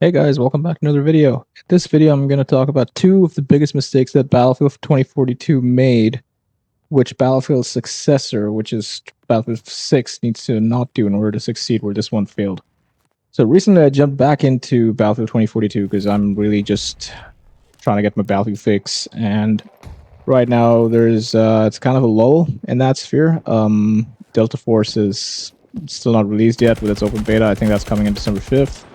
Hey guys, welcome back to another video. In this video, I'm going to talk about two of the biggest mistakes that Battlefield 2042 made, which Battlefield's successor, which is Battlefield 6, needs to not do in order to succeed where this one failed. So recently, I jumped back into Battlefield 2042 because I'm really just trying to get my Battlefield fix, and right now there's it's kind of a lull in that sphere. Delta Force is still not released yet with its open beta. I think that's coming in December 5th.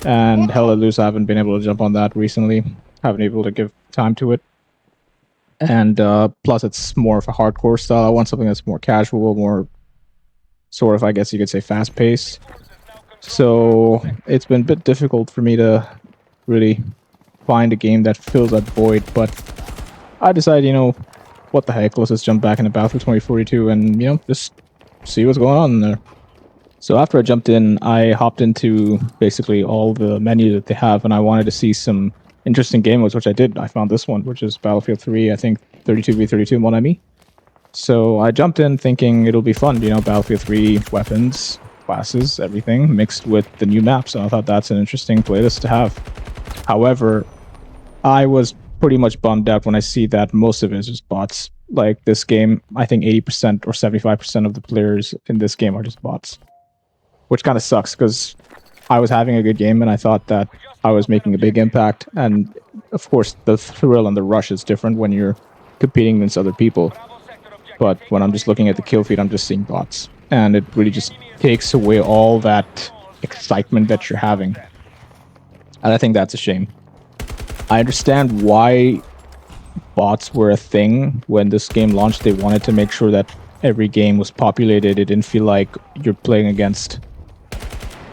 And Hell Let Loose, I haven't been able to jump on that recently. Haven't been able to give time to it. And plus, it's more of a hardcore style. I want something that's more casual, more sort of, I guess you could say, fast-paced. So it's been a bit difficult for me to really find a game that fills that void. But I decided, what the heck, let's just jump back into Battlefield 2042 and, just see what's going on in there. So after I jumped in, I hopped into basically all the menu that they have, and I wanted to see some interesting game modes, which I did. I found this one, which is Battlefield 3, I think 32v32 Mon Ami. So I jumped in thinking it'll be fun, Battlefield 3 weapons, classes, everything mixed with the new map. So I thought that's an interesting playlist to have. However, I was pretty much bummed out when I see that most of it is just bots. Like this game, I think 80% or 75% of the players in this game are just bots. Which kind of sucks because I was having a good game and I thought that I was making a big impact. And of course, the thrill and the rush is different when you're competing against other people. But when I'm just looking at the kill feed, I'm just seeing bots. And it really just takes away all that excitement that you're having. And I think that's a shame. I understand why bots were a thing when this game launched. They wanted to make sure that every game was populated. It didn't feel like you're playing against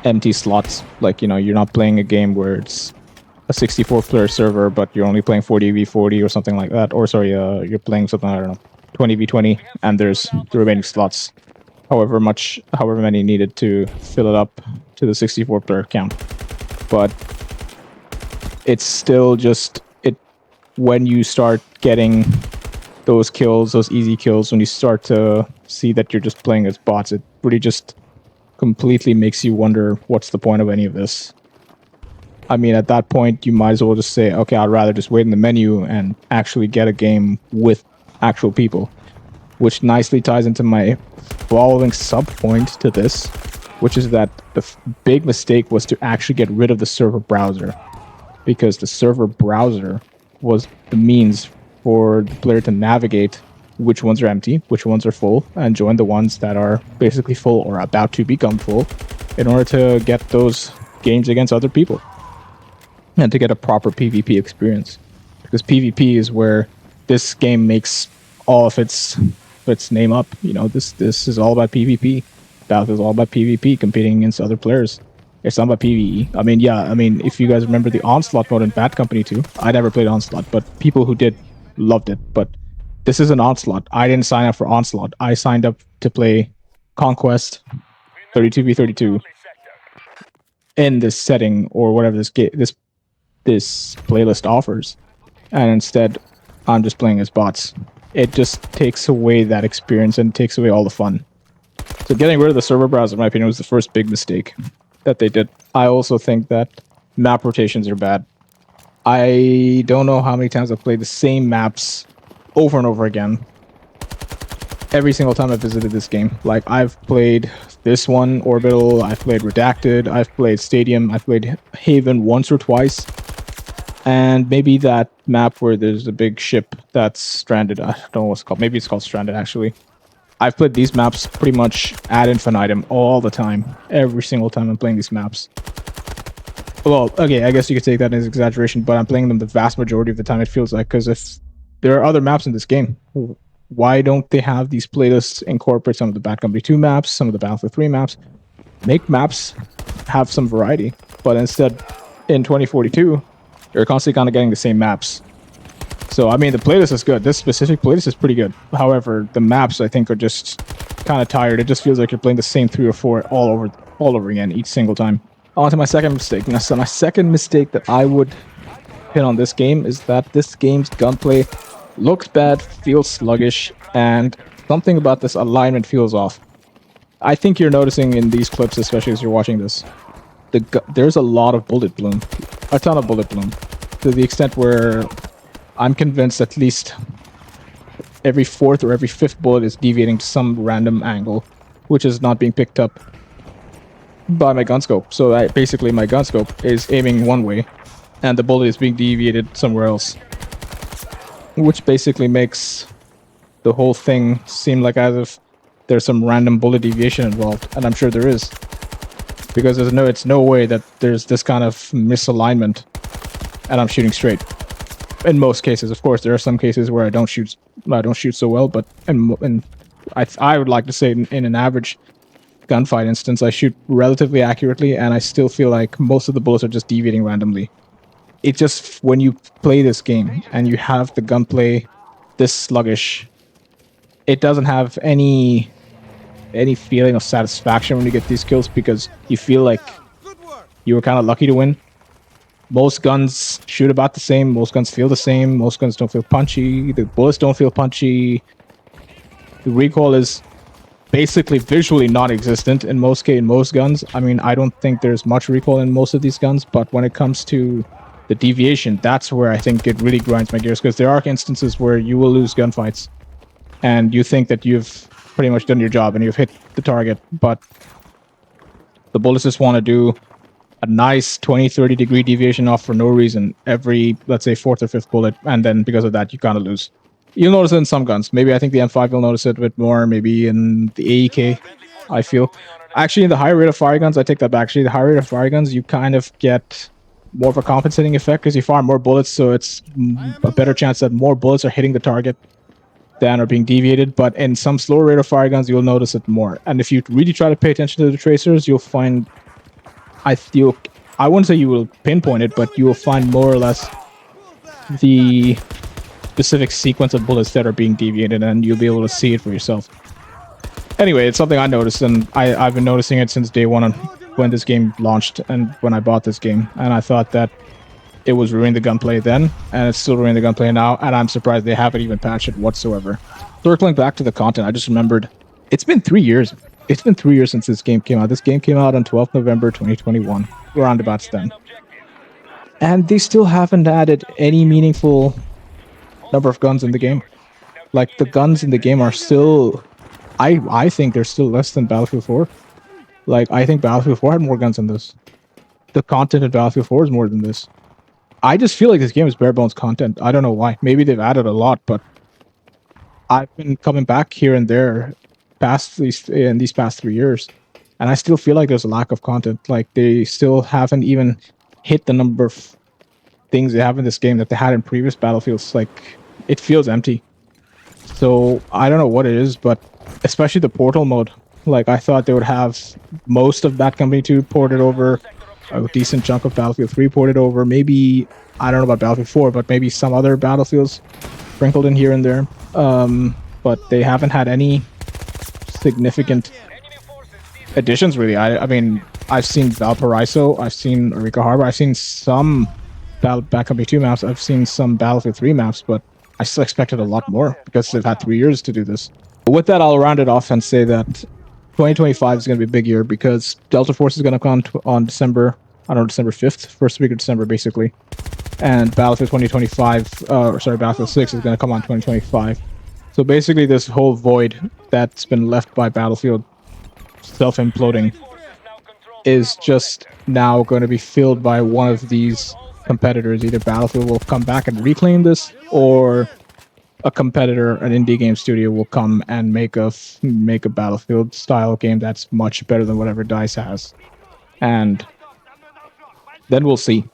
empty slots. Like, you're not playing a game where it's a 64-player server, but you're only playing 40v40 or something like that. Or sorry, you're playing something, I don't know, 20v20, and there's the remaining slots, however many needed to fill it up to the 64-player count. But it's still just when you start getting those kills, those easy kills, when you start to see that you're just playing as bots, it really just completely makes you wonder what's the point of any of this. I mean, at that point, you might as well just say, okay, I'd rather just wait in the menu and actually get a game with actual people, which nicely ties into my following sub-point to this, which is that the big mistake was to actually get rid of the server browser, because the server browser was the means for the player to navigate which ones are empty, which ones are full, and join the ones that are basically full or about to become full in order to get those games against other people and to get a proper PvP experience. Because PvP is where this game makes all of its name up. This is all about PvP. Battlefield is all about PvP, competing against other players. It's not about PvE. I mean, if you guys remember the Onslaught mode in Bad Company 2, I never played Onslaught, but people who did loved it. But this is an Onslaught. I didn't sign up for Onslaught. I signed up to play Conquest 32v32 in this setting or whatever this playlist offers. And instead, I'm just playing as bots. It just takes away that experience and takes away all the fun. So getting rid of the server browser, in my opinion, was the first big mistake that they did. I also think that map rotations are bad. I don't know how many times I've played the same maps over and over again every single time I visited this game. Like, I've played this one, Orbital, I've played Redacted, I've played Stadium, I've played Haven once or twice, and maybe that map where there's a big ship that's stranded. I don't know what's it called. Maybe it's called Stranded, actually. I've played these maps pretty much ad infinitum all the time. Every single time I'm playing these maps. Well, okay, I guess you could take that as exaggeration, but I'm playing them the vast majority of the time, it feels like, because if there are other maps in this game, why don't they have these playlists incorporate some of the Bad Company 2 maps, some of the Battlefield 3 maps? Make maps have some variety. But instead, in 2042, you're constantly kind of getting the same maps. So, I mean, the playlist is good. This specific playlist is pretty good. However, the maps, I think, are just kind of tired. It just feels like you're playing the same 3 or 4 all over again each single time. On to my second mistake. Now, so my second mistake that I would pin on this game is that this game's gunplay looks bad, feels sluggish, and something about this alignment feels off. I think you're noticing in these clips, especially as you're watching this. there's a lot of bullet bloom, a ton of bullet bloom, to the extent where I'm convinced at least every fourth or every fifth bullet is deviating to some random angle, which is not being picked up by my gun scope. So basically my gun scope is aiming one way, and the bullet is being deviated somewhere else, which basically makes the whole thing seem like as if there's some random bullet deviation involved, and I'm sure there is, because it's no way that there's this kind of misalignment and I'm shooting straight. In most cases, of course, there are some cases where I don't shoot so well, but I would like to say in an average gunfight instance, I shoot relatively accurately, and I still feel like most of the bullets are just deviating randomly. It just, when you play this game and you have the gunplay this sluggish, it doesn't have any feeling of satisfaction when you get these kills, because you feel like you were kind of lucky to win. Most guns shoot about the same, most guns feel the same, most guns don't feel punchy, the bullets don't feel punchy. The recoil is basically visually non-existent in most guns. I mean, I don't think there's much recoil in most of these guns, but when it comes to the deviation, that's where I think it really grinds my gears, because there are instances where you will lose gunfights and you think that you've pretty much done your job and you've hit the target, but the bullets just want to do a nice 20-30 degree deviation off for no reason every, let's say, fourth or fifth bullet, and then because of that you kind of lose. You'll notice it in some guns. Maybe I think the M5 will notice it a bit more, maybe in the AEK, I feel. Actually, in the higher rate of fire guns, I take that back. Actually, the higher rate of fire guns, you kind of get more of a compensating effect because you fire more bullets, so it's a better chance that more bullets are hitting the target than are being deviated. But in some slower rate of fire guns, you'll notice it more. And if you really try to pay attention to the tracers, you'll find... I wouldn't say you will pinpoint it, but you will find more or less the specific sequence of bullets that are being deviated, and you'll be able to see it for yourself. Anyway, it's something I noticed, and I've been noticing it since day one when this game launched and when I bought this game, and I thought that it was ruining the gunplay then, and it's still ruining the gunplay now, and I'm surprised they haven't even patched it whatsoever. Circling back to the content, I just remembered, it's been 3 years. It's been 3 years since this game came out. This game came out on 12th November 2021, roundabouts then. And they still haven't added any meaningful number of guns in the game. Like, the guns in the game are still... I think they're still less than Battlefield 4. Like, I think Battlefield 4 had more guns than this. The content in Battlefield 4 is more than this. I just feel like this game is bare bones content. I don't know why. Maybe they've added a lot, but I've been coming back here and there in these past 3 years, and I still feel like there's a lack of content. Like, they still haven't even hit the number of things they have in this game that they had in previous Battlefields. Like, it feels empty. So I don't know what it is, but especially the portal mode. Like, I thought they would have most of Bad Company 2 ported over, a decent chunk of Battlefield 3 ported over, maybe, I don't know about Battlefield 4, but maybe some other Battlefields sprinkled in here and there. But they haven't had any significant additions, really. I mean, I've seen Valparaiso, I've seen Eureka Harbor, I've seen some Bad Company 2 maps, I've seen some Battlefield 3 maps, but I still expected a lot more because they've had 3 years to do this. But with that, I'll round it off and say that 2025 is going to be a big year because Delta Force is going to come on December 5th, first week of December, basically. And Battlefield 6 is going to come on 2025. So basically, this whole void that's been left by Battlefield self-imploding is just now going to be filled by one of these competitors. Either Battlefield will come back and reclaim this, or a competitor, an indie game studio, will come and make a Battlefield style game that's much better than whatever DICE has. And then we'll see.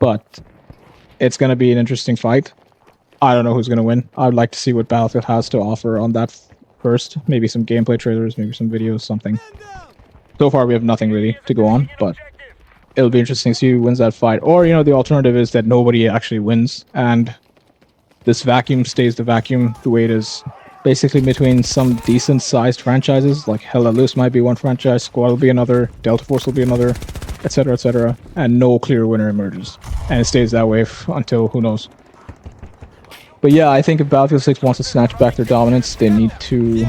But it's going to be an interesting fight. I don't know who's going to win. I'd like to see what Battlefield has to offer on that first. Maybe some gameplay trailers, maybe some videos, something. So far, we have nothing really to go on, but it'll be interesting to see who wins that fight. Or, the alternative is that nobody actually wins, and this vacuum stays the vacuum the way it is. Basically between some decent-sized franchises, like Hell Let Loose might be one franchise, Squad will be another, Delta Force will be another, etc., and no clear winner emerges. And it stays that way until who knows. But yeah, I think if Battlefield 6 wants to snatch back their dominance, they need to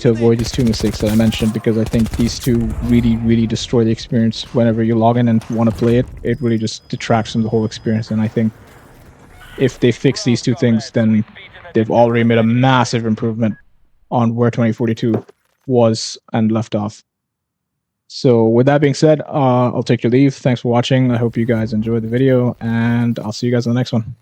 avoid these two mistakes that I mentioned, because I think these two really destroy the experience whenever you log in and want to play it. It really just detracts from the whole experience. And I think if they fix these two things, then they've already made a massive improvement on where 2042 was and left off. So with that being said, I'll take your leave. Thanks for watching. I hope you guys enjoyed the video, and I'll see you guys in the next one.